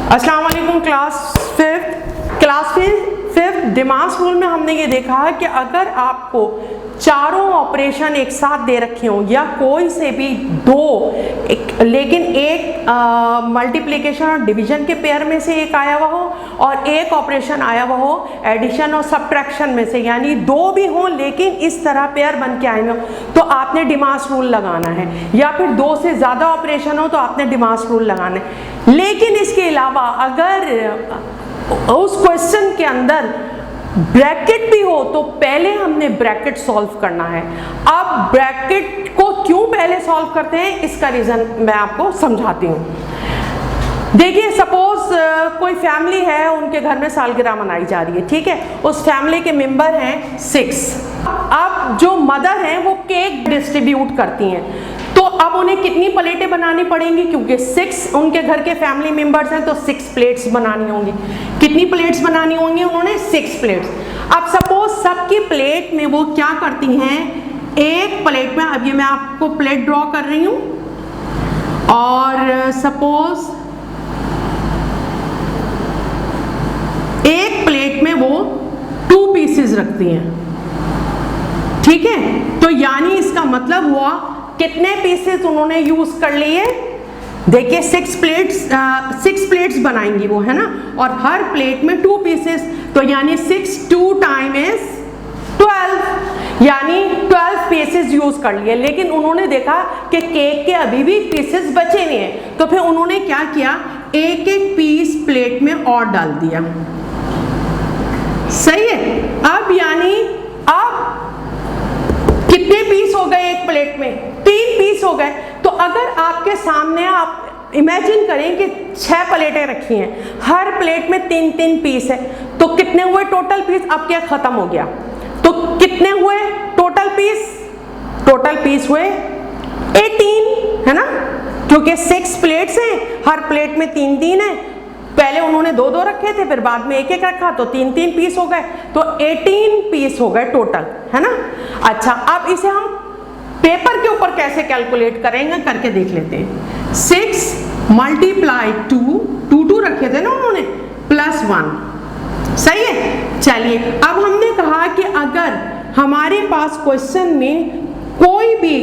अस्सलाम वालेकुम class fifth डिमास rule में हमने ये देखा है कि अगर आपको चारों ऑपरेशन एक साथ दे रखे हों या कोई से भी दो लेकिन एक मल्टीप्लिकेशन और डिवीजन के पेयर में से एक आया हुआ हो और एक ऑपरेशन आया हुआ हो एडिशन और सब्ट्रैक्शन में से, यानी दो भी हों लेकिन इस तरह पेयर बन के आए हो तो आपने डिमास रूल लगाना है, या फिर दो से ज़्यादा ऑपरेशन हो तो आपने डिमास रूल लगाना है। लेकिन इसके अलावा अगर उस क्वेश्चन के अंदर ब्रैकेट भी हो तो पहले हमने ब्रैकेट सॉल्व करना है। अब ब्रैकेट को क्यों पहले सॉल्व करते हैं इसका रीज़न मैं आपको समझाती हूँ। देखिए सपोज कोई फैमिली है, उनके घर में सालगिरह मनाई जा रही है, ठीक है, उस फैमिली के मेंबर हैं 6। अब जो मदर हैं वो केक डिस्ट्रीब्यूट करती हैं, तो अब उन्हें कितनी प्लेटें बनानी पड़ेंगी, क्योंकि 6 उनके घर के फैमिली मेंबर्स हैं तो 6 प्लेट्स बनानी होंगी। कितनी प्लेट्स बनानी होंगी उन्होंने? 6 प्लेट्स। अब सपोज सबकी प्लेट में वो क्या करती हैं, एक प्लेट में, अब ये मैं आपको प्लेट ड्रॉ कर रही हूँ और सपोज एक प्लेट में वो 2 पीसेस रखती हैं, ठीक है, तो यानी इसका मतलब हुआ कितने पीसेस उन्होंने यूज कर लिए। देखिए 6 प्लेट्स बनाएंगी वो, है ना, और हर प्लेट में 2 पीसेस, तो यानी 6 2 टाइम इज 12, यानी 12 पीसेस यूज कर लिए। लेकिन उन्होंने देखा कि केक के अभी भी पीसेस बचे हुए हैं, तो फिर उन्होंने क्या किया, एक एक पीस प्लेट में और डाल दिया। सही है। अब यानी अब कितने पीस हो गए एक प्लेट में? 3 पीस हो गए। तो अगर आपके सामने आप इमेजिन करें कि 6 प्लेटें रखी हैं, हर प्लेट में 3-3 पीस है, तो कितने हुए टोटल पीस? अब क्या खत्म हो गया, तो कितने हुए टोटल पीस? टोटल पीस हुए 18, है ना, क्योंकि 6 प्लेट्स हैं, हर प्लेट में 3-3 है। पहले उन्होंने 2-2 रखे थे, फिर बाद में 1-1 रखा तो 3-3 पीस हो गए, तो 18 पीस हो गए टोटल, है ना। अच्छा, अब इसे हम पेपर के ऊपर कैसे कैलकुलेट करेंगे करके देख लेते हैं। 6 मल्टीप्लाई 2 रखे थे ना उन्होंने, +1। सही है। चलिए अब हमने कहा कि अगर हमारे पास क्वेश्चन में कोई भी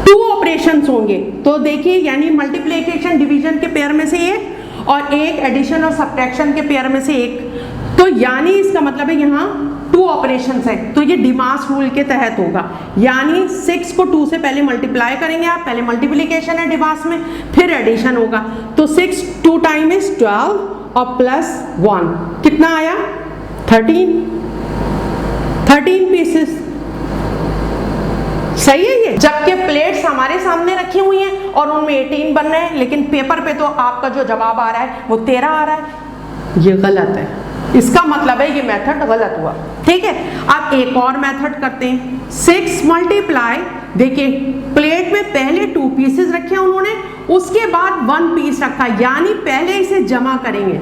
2 ऑपरेशंस होंगे तो देखिए, यानी मल्टीप्लिकेशन डिवीजन के पेयर में से एक और एक एडिशन और सब्ट्रैक्शन के पेयर में से एक, तो यानी इसका मतलब है यहाँ 2 ऑपरेशंस है, तो ये डिमास रूल के तहत होगा। यानी 6 को 2 से पहले मल्टीप्लाई करेंगे आप, पहले मल्टीप्लिकेशन है डिमास में, फिर एडिशन होगा, तो 6 2 टाइम इज 12 और +1 कितना आया? 13 पीसेस। सही है ये। जबकि प्लेट्स हमारे सामने रखी हुई हैं और उनमें 18 बन रहे हैं, लेकिन पेपर पे तो आपका जो जवाब आ रहा है वो 13 आ रहा है। ये गलत है, इसका मतलब है ये मेथड गलत हुआ, ठीक है। अब एक और मेथड करते हैं। 6 मल्टीप्लाई, देखिए प्लेट में पहले 2 पीसेस रखे हैं उन्होंने, उसके बाद 1 पीस रखा, यानी पहले इसे जमा करेंगे,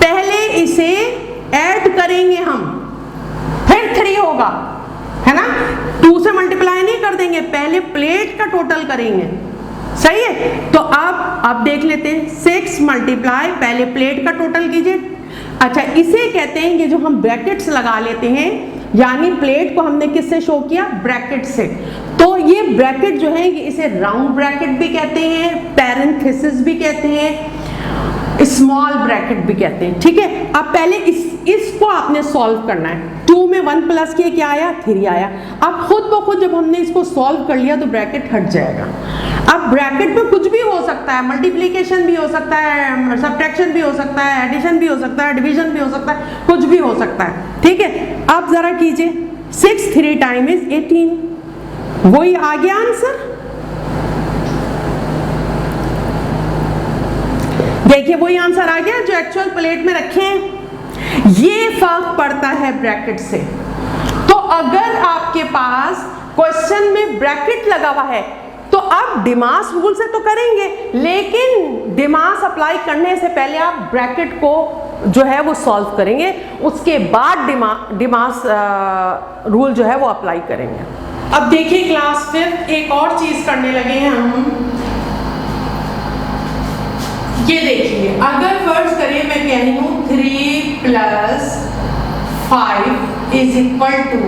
पहले इसे ऐड करेंगे हम, फिर 3 होगा, है ना। 2 से मल्टीप्लाई नहीं कर देंगे, पहले प्लेट का टोटल करेंगे। सही है। तो अब देख लेते हैं। 6 मल्टीप्लाई, पहले प्लेट का टोटल कीजिए। अच्छा, इसे कहते हैं, ये जो हम ब्रैकेट्स लगा लेते हैं, यानी प्लेट को हमने किससे शो किया? ब्रैकेट से। तो ये ब्रैकेट जो है इसे राउंड ब्रैकेट भी कहते हैं, पैरेंथेसिस भी कहते हैं, स्मॉल ब्रैकेट भी कहते हैं, ठीक है। अब पहले इसको आपने सॉल्व करना है। 2 में 1 प्लस किए क्या आया? 3 आया। अब खुद ब खुद जब हमने इसको सॉल्व कर लिया तो ब्रैकेट हट जाएगा। अब ब्रैकेट में कुछ भी हो सकता है, मल्टीप्लिकेशन भी हो सकता है, सब्ट्रैक्शन भी हो सकता है, एडिशन भी हो सकता है, डिवीजन भी हो सकता है, कुछ भी हो सकता है, ठीक है। अब जरा कीजिए, 6 3 टाइम इज 18, वही आ गया आंसर। देखिए वही आंसर आ गया जो एक्चुअल प्लेट में रखे हैं। ये फर्क पड़ता है ब्रैकेट से। तो अगर आपके पास क्वेश्चन में ब्रैकेट लगा हुआ है तो आप डिमास रूल से तो करेंगे, लेकिन डिमास अप्लाई करने से पहले आप ब्रैकेट को जो है वो सॉल्व करेंगे, उसके बाद डिमास रूल जो है वो अप्लाई करेंगे। अब देखिए क्लास 5 एक और चीज करने लगे हैं हम। ये देखिए, अगर फर्ज करिए मैं कह रही हूँ 3 + 5 इज इक्वल टू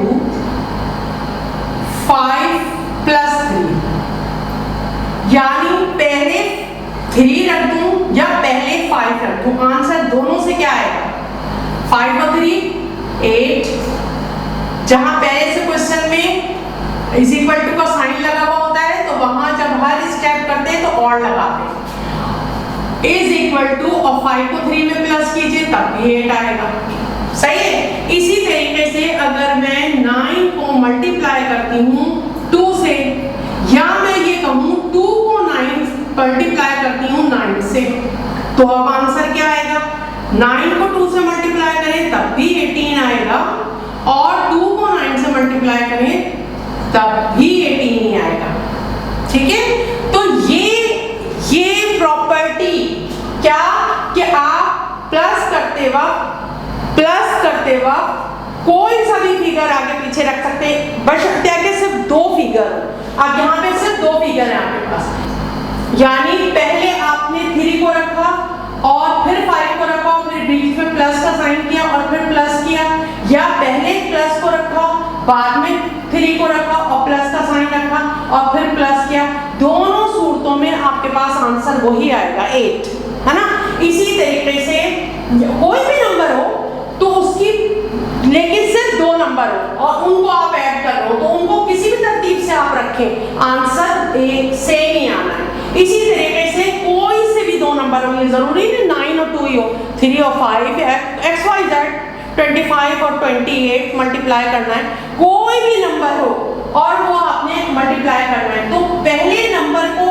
5 + 3, यानी पहले 3 रख दूं या पहले 5 रख दूं, आंसर दोनों से क्या आएगा? 5 और 3 8। जहां पहले से क्वेश्चन में इज इक्वल टू का साइन लगा हुआ होता है तो वहां जब हर स्टेप करते हैं तो और लगाते हैं। इज इक्वल टू और 5 को 3 में प्लस कीजिए तब भी 8 आएगा। सही है। इसी तरीके से अगर मैं 9 को मल्टीप्लाई करती हूँ 2 से, या मैं ये कहूँ 2 को 9 मल्टीप्लाई करती हूँ 9 से, तो अब आंसर क्या आएगा? 9 को 2 से मल्टीप्लाई करें तब भी 18 आएगा, और 2 को 9 से मल्टीप्लाई करें तब भी 18 ही आएगा। ठीक है। तो ये प्रॉपर्टी क्या कि आप प्लस करते वक्त कोई सा भी फिगर आगे पीछे रख सकते हैं, बशर्ते कि सिर्फ 2 फिगर। अब यहाँ पे सिर्फ 2 फिगर है आपके पास, यानी पहले आपने 3 को रखा और फिर 5 को रखा और फिर बीच में प्लस का साइन किया और फिर प्लस किया, या पहले प्लस को रखा बाद में 3 को रखा और प्लस का साइन रखा और फिर प्लस किया। दोनों सूरतों में आपके पास आंसर वही आएगा 8, है ना। इसी तरीके से कोई भी नंबर हो तो उसकी, लेकिन सिर्फ 2 नंबर हो और उनको आप ऐड कर रहे हो तो उनको किसी भी तरतीब से आप रखें, आंसर एक सेम ही आना है। इसी तरीके से कोई से भी 2 नंबर हो, ये जरूरी नहीं 9 और 2 ही हो, 3 और 5, XYZ 25 और 28 मल्टीप्लाई करना है, कोई भी नंबर हो और वो आपने मल्टीप्लाई करना है, तो पहले नंबर को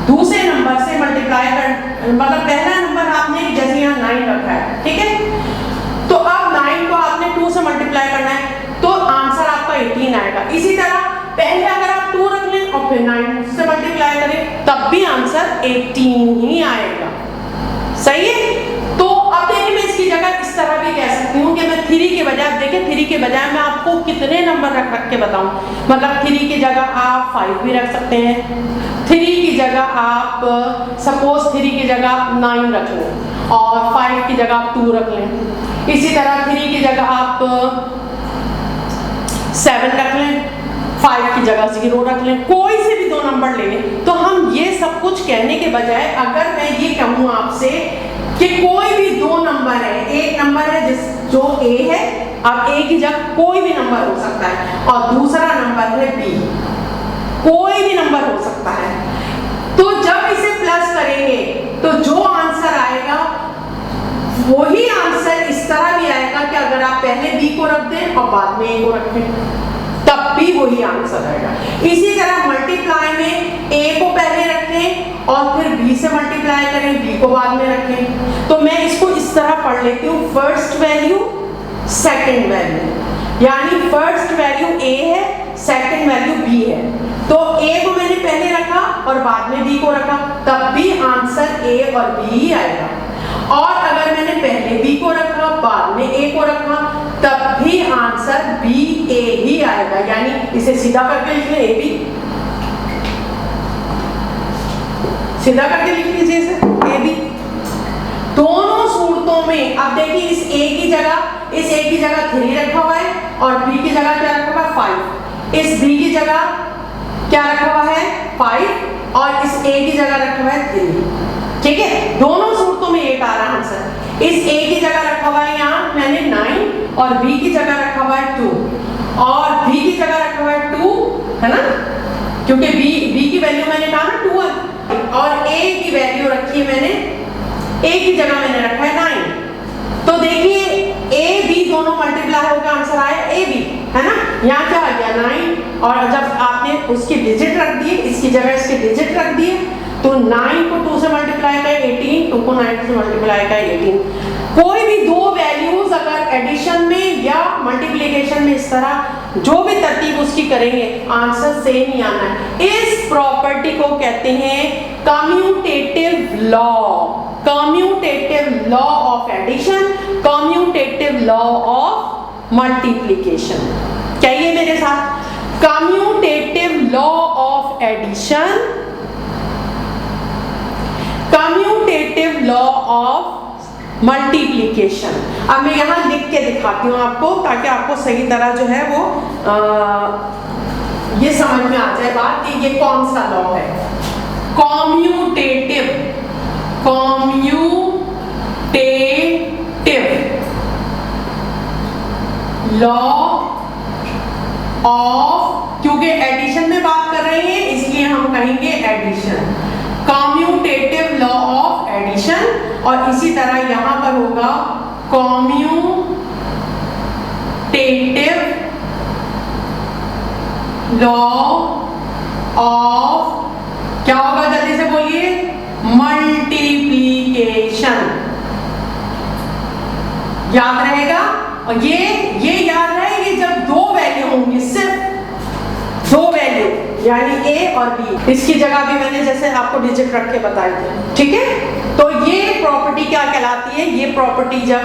दूसरे नंबर से मल्टीप्लाई कर, मतलब पहला नंबर आपने जैसे यहाँ 9 रखा है, ठीक है, तो अब 9 को आपने 2 से मल्टीप्लाई करना है तो आंसर आपका 18 आएगा। इसी तरह पहले अगर आप 2 रख लें और फिर 9 से मल्टीप्लाई करें तब भी आंसर 18 ही आएगा। सही है। तो अब देखिए मैं इसकी जगह इस तरह भी कह सकती हूँ कि मैं 3 के बजाय, देखिए 3 के बजाय मैं आपको कितने नंबर रख के बताऊं, मतलब 3 की जगह आप 5 भी रख सकते हैं, 3 की जगह आप सपोज 3 की जगह 9 रख लें और 5 की जगह आप 2 रख लें। इसी तरह 3 की जगह आप 7 रख लें, 5 की जगह 0 रख लें, कोई से भी 2 नंबर ले लें। तो हम ये सब कुछ कहने के बजाय अगर मैं ये कहूँ आपसे कि कोई भी 2 नंबर है, एक नंबर है जो A है, अब A की जगह कोई भी नंबर हो सकता है और दूसरा नंबर है B, कोई भी नंबर हो सकता है, तो जब इसे प्लस करेंगे तो जो आंसर आएगा वही आंसर इस तरह भी आएगा कि अगर आप पहले B को रख दें और बाद में A को रखें तब भी वही आंसर आएगा। इसी तरह मल्टीप्लाई में A को पहले रखें और फिर B से मल्टीप्लाई करें, B को बाद में रखें। तो मैं इसको इस तरह पढ़ लेती हूँ, फर्स्ट वैल्यू सेकंड वैल्यू, यानी फर्स्ट वैल्यू A है, सेकंड वैल्यू B है, तो A को मैंने पहले रखा और बाद में B को रखा तब भी आंसर A और B ही आएगा, और अगर मैंने पहले B को रखा बाद में A को रखा तब भी आंसर B A ही आएगा। यानी इसे सीधा करके लिख लें, A B, सीधा करके लिख लीजिए इसे A B। दोनों सूरतों में अब देखिए इस A की जगह 3 रखा हुआ है और B की जगह क्या रखा हुआ है 5, इस B की जगह क्या रखा हुआ है 5 और इस A की जगह रखा हुआ है 3। ठीक है, दोनों सूरतों में 8 आ रहा है आंसर। इस A की जगह रखा हुआ है यहाँ मैंने 9 और B की जगह रखा हुआ है 2 और B की जगह रखा हुआ है 2, है ना, क्योंकि B की वैल्यू मैंने कहा ना 2 है, और A की वैल्यू रखी है मैंने, A की जगह मैंने रखा है 9। तो देखिए A B दोनों मल्टीप्लाई होकर आंसर आया A B, है ना। यहाँ क्या आ गया 9, और जब आपने उसकी डिजिट रख दिए, इसकी जगह इसके डिजिट रख दिए, तो 9 को 2 से मल्टीप्लाई करें 18, 2 को 9 से मल्टीप्लाई करें 18। कोई भी 2 वैल्यूज अगर एडिशन में या मल्टीप्लिकेशन में इस तरह जो भी तरतीब उसकी करेंगे आंसर सेम ही आना है। इस प्रॉपर्टी को कहते हैं commutative law, commutative law of addition, commutative law of multiplication. कहिए मेरे साथ, commutative law of addition, commutative law of multiplication. अब मैं यहां लिख के दिखाती हूं आपको, ताकि आपको सही तरह जो है वो ये समझ में आ जाए बात कि ये कौन सा लॉ है। कम्यूटेटिव लॉ ऑफ, क्योंकि एडिशन में बात कर रहे हैं इसलिए हम कहेंगे addition, commutative law of addition. और इसी तरह यहां पर होगा कम्यूटेटिव लॉ ऑफ, क्या होगा जल्दी से बोलिए, मल्टीप्लिकेशन। याद रहेगा? और ये याद रहे, जब दो वैल्यू होंगी, सिर्फ दो वैल्यू यानी ए और बी, इसकी जगह भी मैंने जैसे आपको डिजिट रख के बताए थे, ठीक है। तो ये प्रॉपर्टी क्या कहलाती है? ये प्रॉपर्टी जब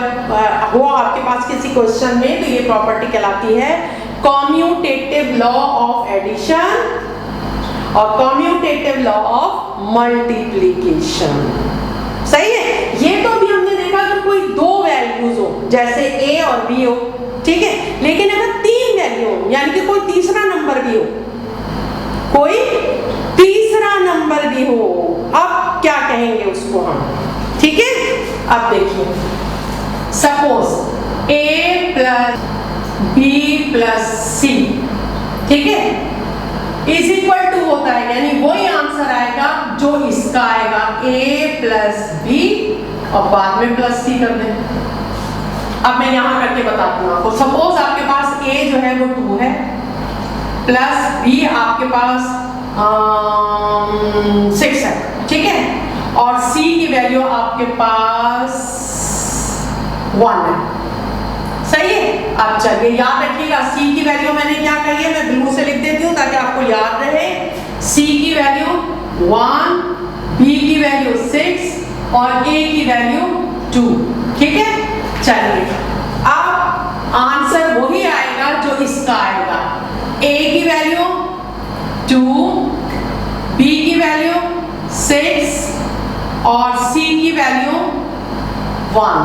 हो आपके पास किसी क्वेश्चन में, तो ये प्रॉपर्टी कहलाती है कम्यूटेटिव लॉ ऑफ एडिशन और कम्यूटेटिव लॉ ऑफ मल्टीप्लिकेशन। सही है? ये तो अभी हमने देखा कि कोई दो वैल्यूज हो, जैसे ए और बी हो, ठीक है। लेकिन अगर तीन वैल्यू हो, यानी कि कोई तीसरा नंबर भी हो, कोई तीसरा नंबर भी हो, अब क्या कहेंगे उसको हम, ठीक है। अब देखिए, सपोज ए प्लस बी प्लस सी, ठीक है, इज इक्वल टू होता है, यानी वही आंसर आएगा जो इसका आएगा, ए प्लस बी और बाद में प्लस सी कर दें। अब मैं यहां करके बताती हूँ आपको। सपोज आपके पास ए जो है वो 2 है, प्लस बी आपके पास 6 है, ठीक है, और सी की वैल्यू आपके पास 1 है। सही है? अब चलिए याद रखिएगा, सी की वैल्यू मैंने क्या कही है, मैं ब्लू से लिख देती हूँ ताकि आपको याद रहे। सी की वैल्यू 1, बी की वैल्यू 6 और ए की वैल्यू 2, ठीक है। चलिए, अब आंसर वही आएगा जो इसका आएगा, ए की वैल्यू 2, बी की वैल्यू 6 और सी की वैल्यू 1,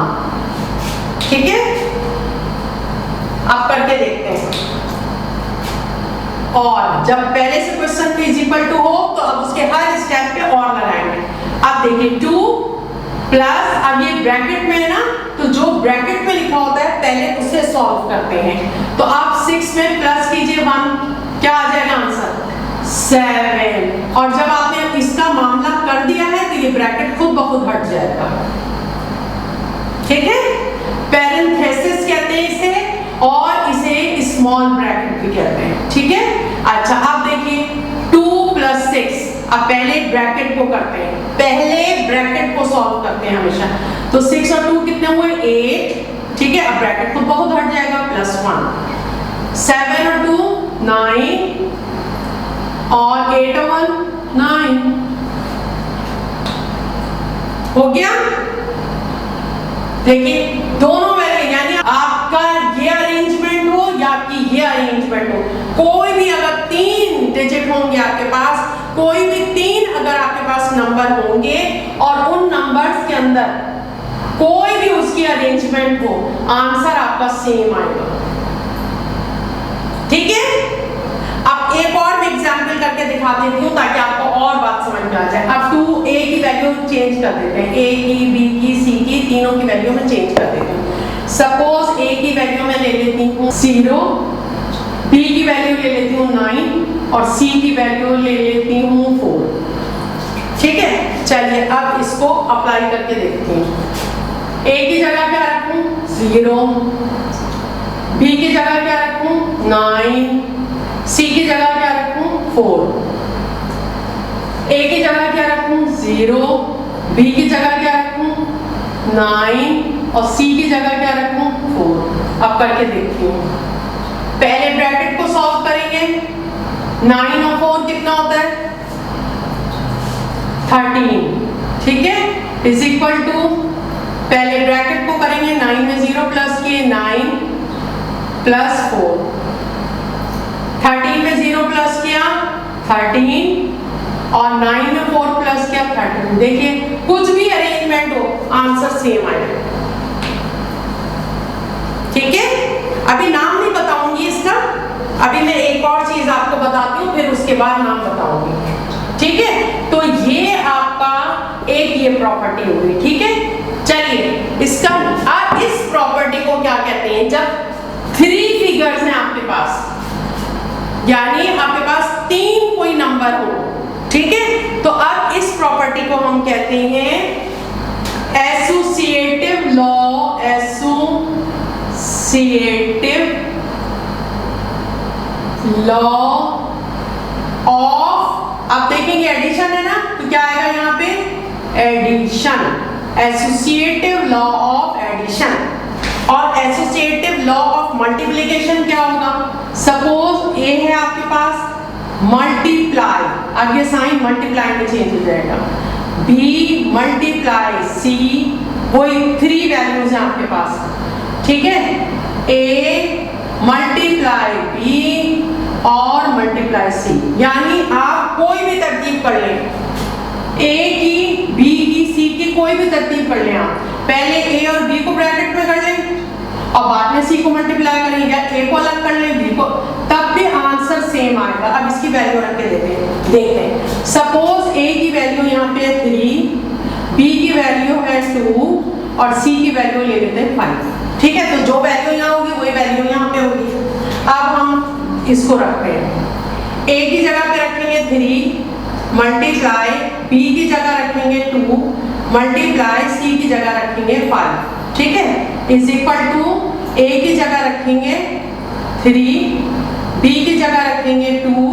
ठीक है। अब करके देखते हैं। और जब पहले से क्वेश्चन पे इज इक्वल टू हो, तो अब उसके हर स्टेप पे और लगाएंगे। अब देखिए 2 प्लस, अब ये ब्रैकेट में है ना, तो जो ब्रैकेट में लिखा होता है पहले उसे सॉल्व करते हैं। तो आप 6 में प्लस कीजिए 1, क्या आ जाएगा आंसर? 7। और जब आपने इसका मामला कर दिया है तो ये ब्रैकेट खुद ब खुद हट जाएगा, ठीक है। पैरेंथेसिस कहते हैं इसे, और इसे स्मॉल ब्रैकेट भी कहते हैं, ठीक है। अच्छा, अब देखिए 2 प्लस 6, अब पहले ब्रैकेट को करते हैं, पहले ब्रैकेट को सॉल्व करते हैं हमेशा। तो 6 और 2 कितने हुए? 8, ठीक है। अब ब्रैकेट खुद बहुत हट जाएगा, प्लस 1। 7 और 2 9 और 8 और 1 9, हो गया। देखिए दोनों वैल्यू, यानी आपका ये अरेंजमेंट हो या कि ये अरेंजमेंट हो, कोई भी अगर 3 डिजिट होंगे आपके पास, कोई भी 3 अगर आपके पास नंबर होंगे और उन नंबर्स के अंदर कोई भी उसकी अरेंजमेंट हो, आंसर आपका सेम आएगा, ठीक है। अब एक और मैं एग्जांपल करके दिखा देती हूँ ताकि आपको और बात समझ में आ जाए। अब 2 ए की वैल्यू चेंज कर देते हैं, ए की, बी की, सी की, तीनों की वैल्यू में चेंज कर देती हूँ। सपोज ए की वैल्यू मैं ले लेती हूँ 0, बी की वैल्यू ले लेती हूँ 9 और सी की वैल्यू ले लेती हूँ 4, ठीक है। चलिए अब इसको अप्लाई करके देखती हूँ। ए की जगह क्या रखूँ? 0, बी की जगह क्या रखूँ? 9, सी की जगह क्या रखूं? 4, ए की जगह क्या रखूं? 0, बी की जगह क्या रखूं? 9 और सी की जगह क्या रखूं? 4। अब करके देखती हूँ। पहले ब्रैकेट को सॉल्व करेंगे, 9 और 4 कितना होता है? 13, ठीक है, इज इक्वल टू, पहले ब्रैकेट को करेंगे, 9 में 0 प्लस किए 9 प्लस 4, 13 में 0 प्लस किया 13 और 9 में 4 प्लस क्या 32। देखिए कुछ भी अरेंजमेंट हो आंसर सेम आएगा। ठीक है, अभी नाम नहीं बताऊंगी इसका, अभी मैं एक और चीज आपको बताती हूँ, फिर उसके बाद नाम बताऊंगी। ठीक है, तो ये आपका एक ये प्रॉपर्टी हो गई। ठीक है, चलिए इसका अब इस प्रॉपर्टी को क्या कहते हैं, जब 3 फिगर्स हैं आपके पास, यानी आपके पास 3 कोई नंबर हो। ठीक है, तो अब इस प्रॉपर्टी को हम कहते हैं associative law, associative law of, आप देखेंगे एडिशन है ना, तो क्या आएगा यहाँ पे addition, associative law of addition. और एसोसिएटिव लॉ ऑफ मल्टीप्लिकेशन क्या होगा, सपोज ए है आपके पास मल्टीप्लाई, अब ये साइन मल्टीप्लाई में चेंज हो जाएगा, बी मल्टीप्लाई सी, वही 3 वैल्यूज हैं आपके पास। ठीक है, ए मल्टीप्लाई बी और मल्टीप्लाई सी, यानी आप कोई भी तरतीब कर लें, ए की, बी की, सी की, कोई भी तरतीब कर लें आप, पहले ए और बी को ब्रैकेट में कर लें और बाद में सी को मल्टीप्लाई करेंगे, ए को अलग कर लें, बी को, तब भी आंसर सेम आएगा। अब इसकी वैल्यू रख के देखते हैं। सपोज ए की वैल्यू यहाँ पे 3, बी की वैल्यू है 2 और सी की वैल्यू ले लेते हैं 5। ठीक है, तो जो वैल्यू यहाँ होगी वही वैल्यू यहाँ पे होगी। अब हम इसको रखते हैं, ए की जगह पे रखेंगे 3 मल्टीप्लाई, बी की जगह रखेंगे 2 मल्टीप्लाई, सी की जगह रखेंगे 5। ठीक है, इज इक्वल टू ए की जगह रखेंगे 3, बी की जगह रखेंगे 2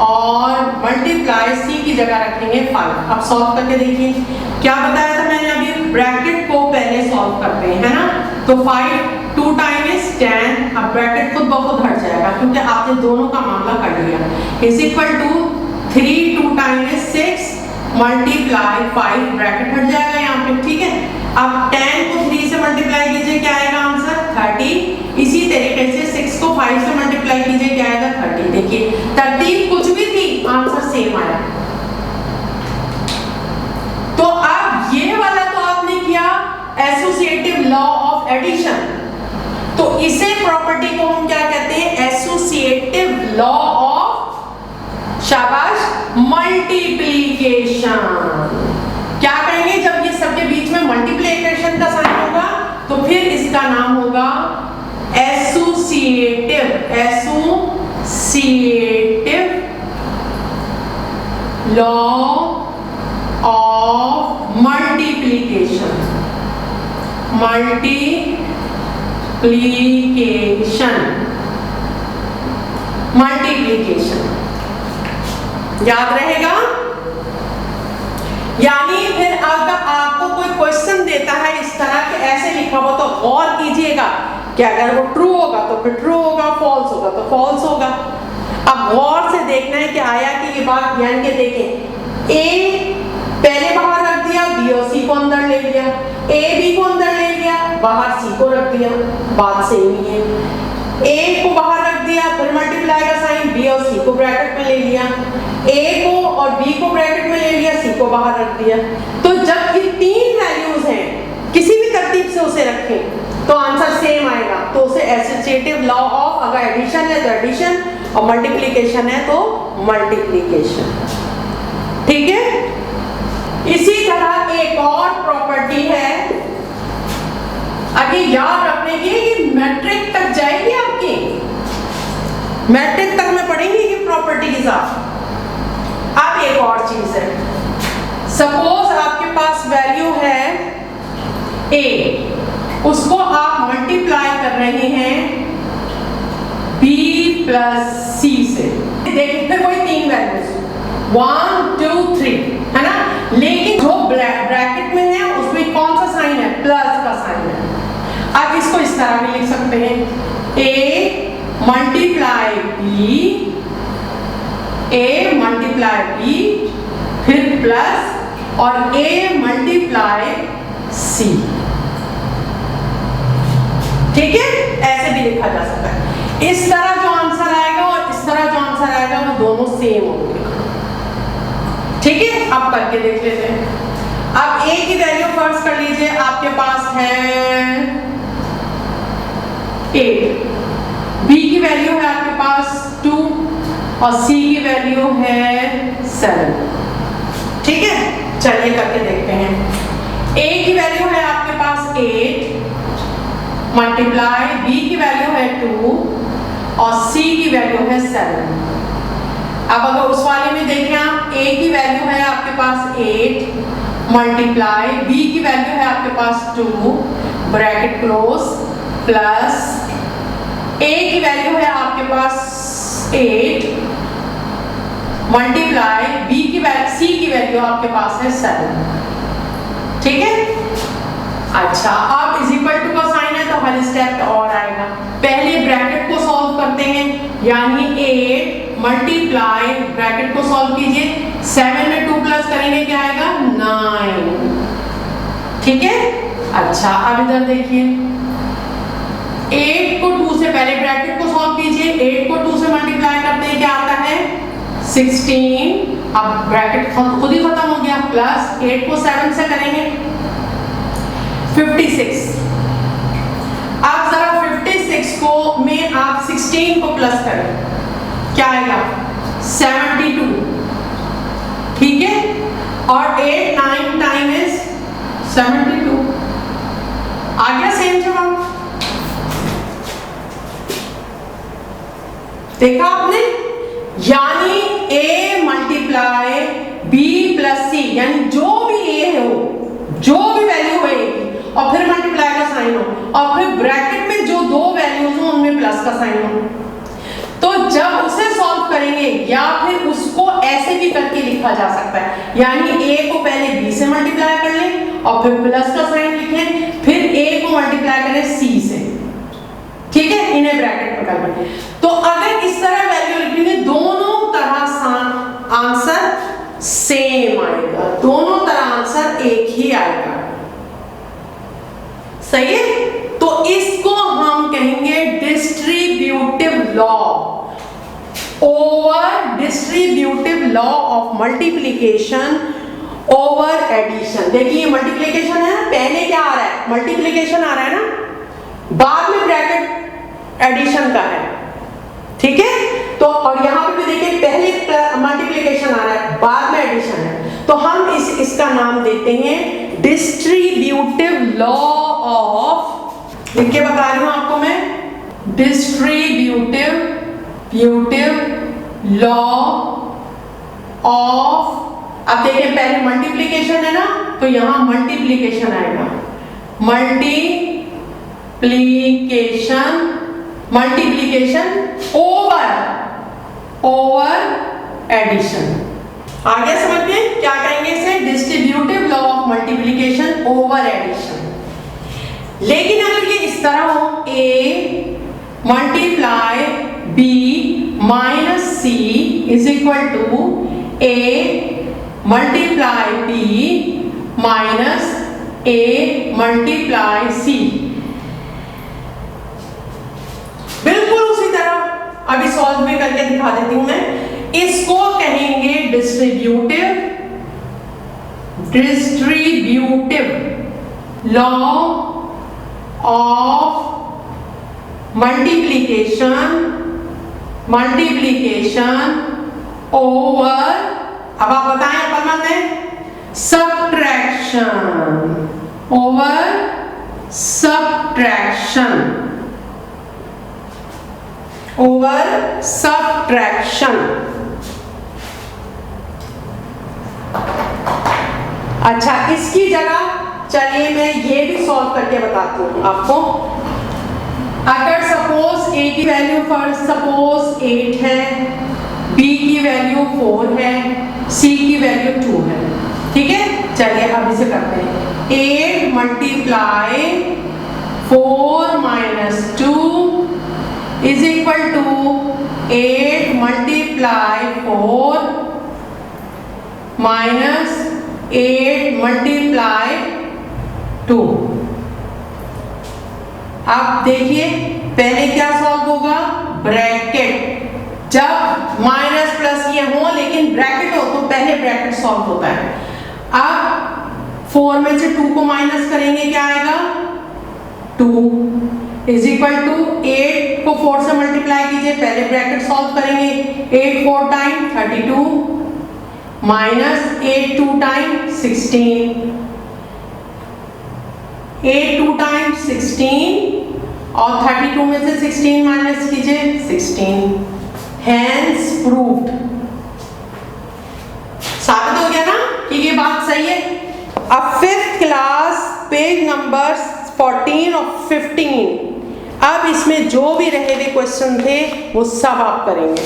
और मल्टीप्लाई सी की जगह रखेंगे 5। अब सॉल्व करके देखिए, क्या बताया था मैंने अभी, ब्रैकेट को पहले सॉल्व करते हैं, है ना। तो 5 2 टाइम्स 10, अब ब्रैकेट खुद ब खुद हट जाएगा क्योंकि आपने दोनों का मामला कर लिया। Is equal to 3 2 times 6 multiply 5, bracket हट जाएगा यहाँ पे। ठीक है, अब 10 को 3 से मल्टीप्लाई कीजिए, क्या आएगा आंसर 30। इसी तरीके से 6 को 5 से मल्टीप्लाई कीजिए, क्या आएगा 30। देखिए तरतीब कुछ भी थी, आंसर सेम आया। तो अब ये वाला तो आपने किया एसोसिएटिव लॉ ऑफ एडिशन, तो इसे प्रॉपर्टी को हम क्या कहते हैं, एसोसिएटिव लॉ ऑफ, शाबाश, मल्टीप्लिकेशन। क्या कहेंगे, जब ये सबके बीच में मल्टीप्लिकेशन का साइन होगा तो फिर इसका नाम होगा associative, associative law of multiplication, multiplication, multiplication, याद रहेगा। यानी फिर अगर आपको कोई क्वेश्चन देता है इस तरह के ऐसे लिखा हो तो गौर कीजिएगा कि अगर वो ट्रू होगा तो फिर ट्रू होगा, फॉल्स होगा तो फॉल्स होगा। अब गौर से देखना है कि आया कि ये बात ध्यान के देखें, ए पहले बाहर रख दिया, बी और सी को अंदर ले लिया, ए बी को अंदर ले लिया, बाहर सी को रख दिया, बात सेम ही है। ए को बाहर रख दिया, फिर मल्टीप्लाई का साइन, बी और सी को ब्रैकेट में ले लिया, ए को और बी को ब्रैकेट में ले लिया, सी को बाहर रख दिया। तो जब ये 3 वैल्यूज हैं, किसी भी तरतीब से उसे रखें तो आंसर सेम आएगा। तो उसे एसोसिएटिव लॉ ऑफ, अगर एडिशन है तो एडिशन और मल्टीप्लिकेशन है तो मल्टीप्लिकेशन। ठीक है, इसी तरह एक और प्रॉपर्टी है, अभी याद रखने की, ये मैट्रिक तक जाएगी आपकी, मैट्रिक तक में पढ़ेंगे ये प्रॉपर्टीज आप। अब एक और चीज है, सपोज आपके पास वैल्यू है ए, उसको आप मल्टीप्लाई कर रहे हैं b प्लस सी से, देखिए फिर वही 3 वैल्यूज 1 2 3 है ना, लेकिन जो ब्रैकेट में है उसमें कौन सा साइन है, प्लस का साइन है। अब इसको इस तरह भी लिख सकते हैं, a multiply b, a multiply b, फिर प्लस और a मल्टीप्लाई c। ठीक है, ऐसे भी लिखा जा सकता है। इस तरह जो आंसर आएगा और इस तरह जो आंसर आएगा वो दोनों सेम होंगे। अब करके देख लेते हैं। अब a की वैल्यू फर्स्ट कर लीजिए, आपके पास है 8, b की वैल्यू है आपके पास 2 और c की वैल्यू है 7। ठीक है, चलिए करके देखते हैं। a की वैल्यू है आपके पास 8 मल्टीप्लाई b की वैल्यू है 2 और c की वैल्यू है 7। अब अगर उस वाले में देखें आप, a की वैल्यू है आपके पास 8 मल्टीप्लाई b की वैल्यू है आपके पास 2 ब्रैकेट क्लोज प्लस a की वैल्यू है आपके पास 8 मल्टीप्लाई b की वैल्यू c की वैल्यू आपके पास है 7। ठीक है, अच्छा अब इज इक्वल टू का साइन है तो हर स्टेप और आएगा। पहले ब्रैकेट को सॉल्व करते हैं, यानी 8 मल्टीप्लाई ब्रैकेट को सॉल्व कीजिए, 7 में 2 प्लस करेंगे क्या आएगा 9। ठीक है, अच्छा अब इधर देखिए 8 को 2 से पहले ब्रैकेट को सॉल्व कीजिए, 8 को 2 से मल्टीप्लाई करते हैं क्या आता है 16। अब ब्रैकेट खुद ही खत्म हो गया, प्लस 8 को 7 से करेंगे 56। अब जरा 56 को में आप 16 को प्लस करें, क्या आएगा 72। ठीक है, और 8 9 टाइम इज 72, आ गया सेम जवाब। देखा आपने, यानी a multiply b plus c, यानी जो भी a हो, जो भी वैल्यू है और फिर मल्टीप्लाई का साइन हो और फिर ब्रैकेट में जो दो वैल्यूज हो उनमें प्लस का साइन हो, तो जब उसे सॉल्व करेंगे या फिर उसको ऐसे भी करके लिखा जा सकता है, यानी a को पहले b से मल्टीप्लाई कर लें और फिर प्लस का साइन लिखें, फिर a को मल्टीप्लाई करें c से। ठीक है, इन्हें ब्रैकेट में कर लें। तो अगर इस तरह वैल्यू लिखेंगे दोनों तरह आंसर सेम आएगा, दोनों तरह आंसर एक ही आएगा। सही है, तो इसको हम कहेंगे distributive law over distributive law of multiplication over addition. देखिए मल्टीप्लिकेशन है, पहले क्या आ रहा है मल्टीप्लिकेशन आ रहा है ना, बाद में ब्रैकेट एडिशन का है। ठीक है, तो और यहां पे भी देखिए पहले मल्टीप्लिकेशन आ रहा है बाद में एडिशन है, तो हम इसका नाम देते हैं डिस्ट्रीब्यूटिव लॉ ऑफ, लिख के बता रही हूं आपको मैं, डिस्ट्रीब्यूटिव लॉ ऑफ। अब देखिए पहले मल्टीप्लिकेशन है ना, तो यहां मल्टीप्लिकेशन आएगा, मल्टीप्लिकेशन ओवर एडिशन। आगे समझ में क्या कहेंगे इसे, distributive law of multiplication over addition. लेकिन अगर ये इस तरह हो, a multiply b minus c is equal to a multiply b minus a multiply c, बिल्कुल उसी तरह अभी सॉल्व भी करके दिखा देती हूं मैं। इसको कहेंगे distributive law of multiplication over, अब आप बताएं अपन में सब्ट्रैक्शन, ओवर सब्ट्रैक्शन। अच्छा, इसकी जगह चलिए मैं ये भी सॉल्व करके बताती हूँ आपको। अगर सपोज a की वैल्यू फर्स्ट सपोज 8 है, b की वैल्यू 4 है, c की वैल्यू 2 है। ठीक है, चलिए अब इसे करते हैं। 8 multiply 4 minus 2 is equal to 8 multiply 4 minus 8 multiply 2। अब देखिए पहले क्या सॉल्व होगा, ब्रैकेट, जब माइनस प्लस ये हो लेकिन ब्रैकेट हो तो पहले ब्रैकेट सॉल्व होता है। अब 4 में से 2 को माइनस करेंगे, क्या आएगा 2 इज इक्वल टू 8 को 4 से मल्टीप्लाई कीजिए, पहले ब्रैकेट सॉल्व करेंगे, 8 4 टाइम 32 माइनस 8 2 टाइम 16, 8 2 टाइम 16 और 32 में से 16 माइनस कीजिए 16, हैंस प्रूव्ड। साबित हो गया ना कि ये बात सही है। अब 5th क्लास पेज नंबर 14 और 15, अब इसमें जो भी रहे हुए क्वेश्चन थे वो सब आप करेंगे।